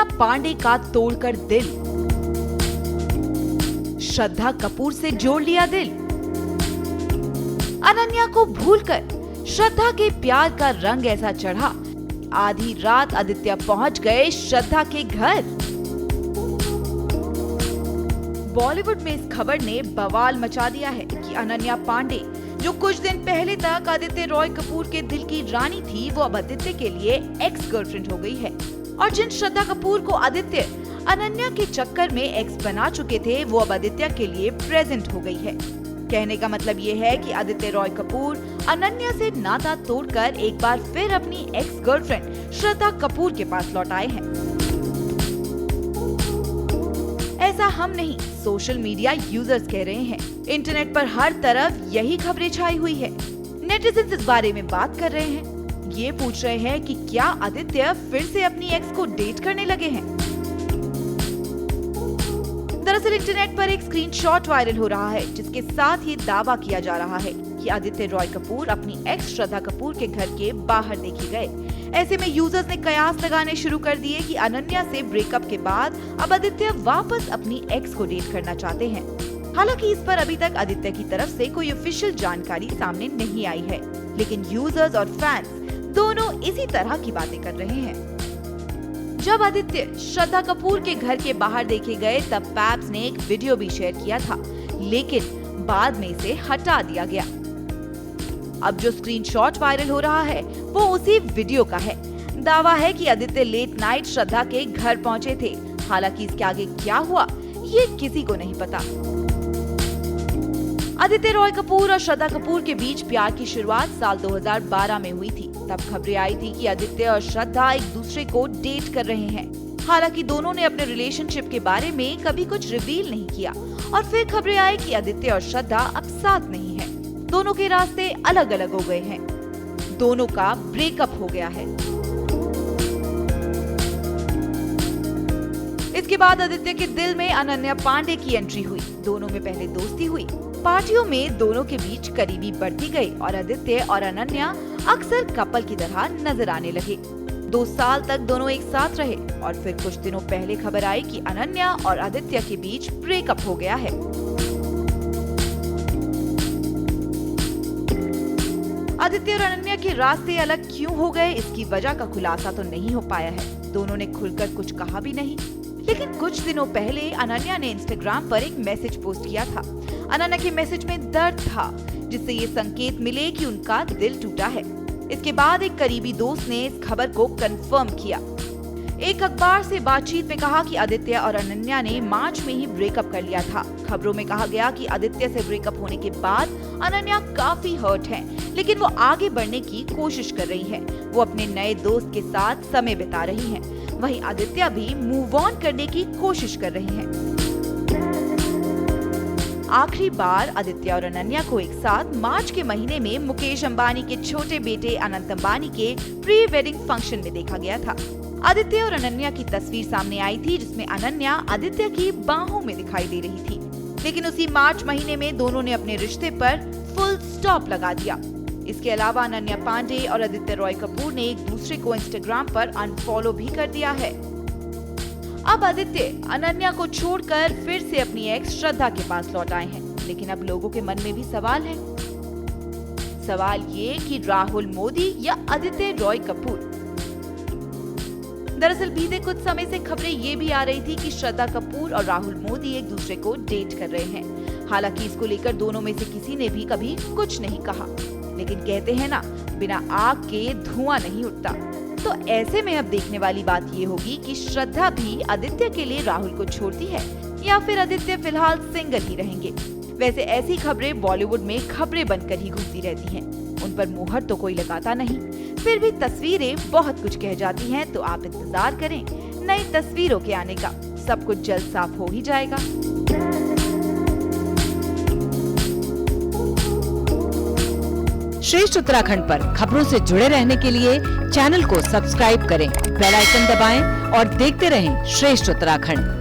अनन्या पांडे का तोड़कर दिल, श्रद्धा कपूर से जोड़ लिया दिल। अनन्या को भूलकर श्रद्धा के प्यार का रंग ऐसा चढ़ा, आधी रात आदित्य पहुंच गए श्रद्धा के घर। बॉलीवुड में इस खबर ने बवाल मचा दिया है कि अनन्या पांडे, जो कुछ दिन पहले तक आदित्य रॉय कपूर के दिल की रानी थी, वो अब आदित्य के लिए एक्स गर्लफ्रेंड हो गई है। और जिन श्रद्धा कपूर को आदित्य अनन्या के चक्कर में एक्स बना चुके थे, वो अब आदित्य के लिए प्रेजेंट हो गई है। कहने का मतलब ये है कि आदित्य रॉय कपूर अनन्या से नाता तोड़कर एक बार फिर अपनी एक्स गर्लफ्रेंड श्रद्धा कपूर के पास लौट आए हैं। ऐसा हम नहीं, सोशल मीडिया यूजर्स कह रहे हैं। इंटरनेट पर हर तरफ यही खबरें छाई हुई है। नेटिजन्स इस बारे में बात कर रहे हैं। ये पूछ रहे हैं कि क्या आदित्य फिर से अपनी एक्स को डेट करने लगे हैं। दरअसल इंटरनेट पर एक स्क्रीनशॉट वायरल हो रहा है, जिसके साथ ये दावा किया जा रहा है कि आदित्य रॉय कपूर अपनी एक्स श्रद्धा कपूर के घर के बाहर देखे गए। ऐसे में यूजर्स ने कयास लगाने शुरू कर दिए कि अनन्या से ब्रेकअप के बाद अब आदित्य वापस अपनी एक्स को डेट करना चाहते हैं। हालांकि इस पर अभी तक आदित्य की तरफ से कोई ऑफिशियल जानकारी सामने नहीं आई है, लेकिन यूजर्स और फैंस दोनों इसी तरह की बातें कर रहे हैं। जब आदित्य श्रद्धा कपूर के घर के बाहर देखे गए, तब पैप्स ने एक वीडियो भी शेयर किया था, लेकिन बाद में इसे हटा दिया गया। अब जो स्क्रीनशॉट वायरल हो रहा है वो उसी वीडियो का है। दावा है कि आदित्य लेट नाइट श्रद्धा के घर पहुंचे थे। हालांकि इसके आगे क्या हुआ ये किसी को नहीं पता। आदित्य रॉय कपूर और श्रद्धा कपूर के बीच प्यार की शुरुआत साल 2012 में हुई थी। तब खबरें आई थी कि आदित्य और श्रद्धा एक दूसरे को डेट कर रहे हैं। हालांकि दोनों ने अपने रिलेशनशिप के बारे में कभी कुछ रिवील नहीं किया और फिर खबरें आई कि आदित्य और श्रद्धा अब साथ नहीं है। दोनों के रास्ते अलग अलग हो गए हैं। दोनों का ब्रेकअप हो गया है। इसके बाद आदित्य के दिल में अनन्या पांडे की एंट्री हुई। दोनों में पहले दोस्ती हुई। पार्टियों में दोनों के बीच करीबी बढ़ती गई और आदित्य और अनन्या अक्सर कपल की तरह नजर आने लगे। 2 साल तक दोनों एक साथ रहे और फिर कुछ दिनों पहले खबर आई कि अनन्या और आदित्य के बीच ब्रेकअप हो गया है। आदित्य और अनन्या के रास्ते अलग क्यों हो गए, इसकी वजह का खुलासा तो नहीं हो पाया है। दोनों ने खुलकर कुछ कहा भी नहीं। लेकिन कुछ दिनों पहले अनन्या ने इंस्टाग्राम पर एक मैसेज पोस्ट किया था। अनन्या के मैसेज में दर्द था, जिससे ये संकेत मिले कि उनका दिल टूटा है। इसके बाद एक करीबी दोस्त ने इस खबर को कंफर्म किया। एक अखबार से बातचीत में कहा कि आदित्य और अनन्या ने मार्च में ही ब्रेकअप कर लिया था। खबरों में कहा गया कि आदित्य से ब्रेकअप होने के बाद अनन्या काफी हर्ट है, लेकिन वो आगे बढ़ने की कोशिश कर रही है। वो अपने नए दोस्त के साथ समय बिता रही है। वहीं आदित्य भी मूव ऑन करने की कोशिश कर रहे हैं। आखिरी बार आदित्य और अनन्या को एक साथ मार्च के महीने में मुकेश अंबानी के छोटे बेटे अनंत अंबानी के प्री वेडिंग फंक्शन में देखा गया था। आदित्य और अनन्या की तस्वीर सामने आई थी, जिसमें अनन्या आदित्य की बाहों में दिखाई दे रही थी। लेकिन उसी मार्च महीने में दोनों ने अपने रिश्ते पर फुल स्टॉप लगा दिया। इसके अलावा अनन्या पांडे और आदित्य रॉय कपूर ने एक दूसरे को इंस्टाग्राम पर अनफॉलो भी कर दिया है। अब आदित्य अनन्या को छोड़कर फिर से अपनी एक्स श्रद्धा के पास लौट आए हैं। लेकिन अब लोगों के मन में भी सवाल है। सवाल ये कि राहुल मोदी या आदित्य रॉय कपूर। दरअसल बीते कुछ समय से खबरें ये भी आ रही थी कि श्रद्धा कपूर और राहुल मोदी एक दूसरे को डेट कर रहे हैं। हालांकि इसको लेकर दोनों में से किसी ने भी कभी कुछ नहीं कहा। लेकिन कहते हैं ना, बिना आग के धुआं नहीं उठता। तो ऐसे में अब देखने वाली बात ये होगी कि श्रद्धा भी आदित्य के लिए राहुल को छोड़ती है या फिर आदित्य फिलहाल सिंगल ही रहेंगे। वैसे ऐसी खबरें बॉलीवुड में खबरें बनकर ही घूमती रहती हैं। उन पर मुहर तो कोई लगाता नहीं, फिर भी तस्वीरें बहुत कुछ कह जाती हैं। तो आप इंतजार करें नई तस्वीरों के आने का। सब कुछ जल्द साफ हो ही जाएगा। श्रेष्ठ उत्तराखंड पर खबरों से जुड़े रहने के लिए चैनल को सब्सक्राइब करें, बेल आइकन दबाएं और देखते रहें श्रेष्ठ उत्तराखंड।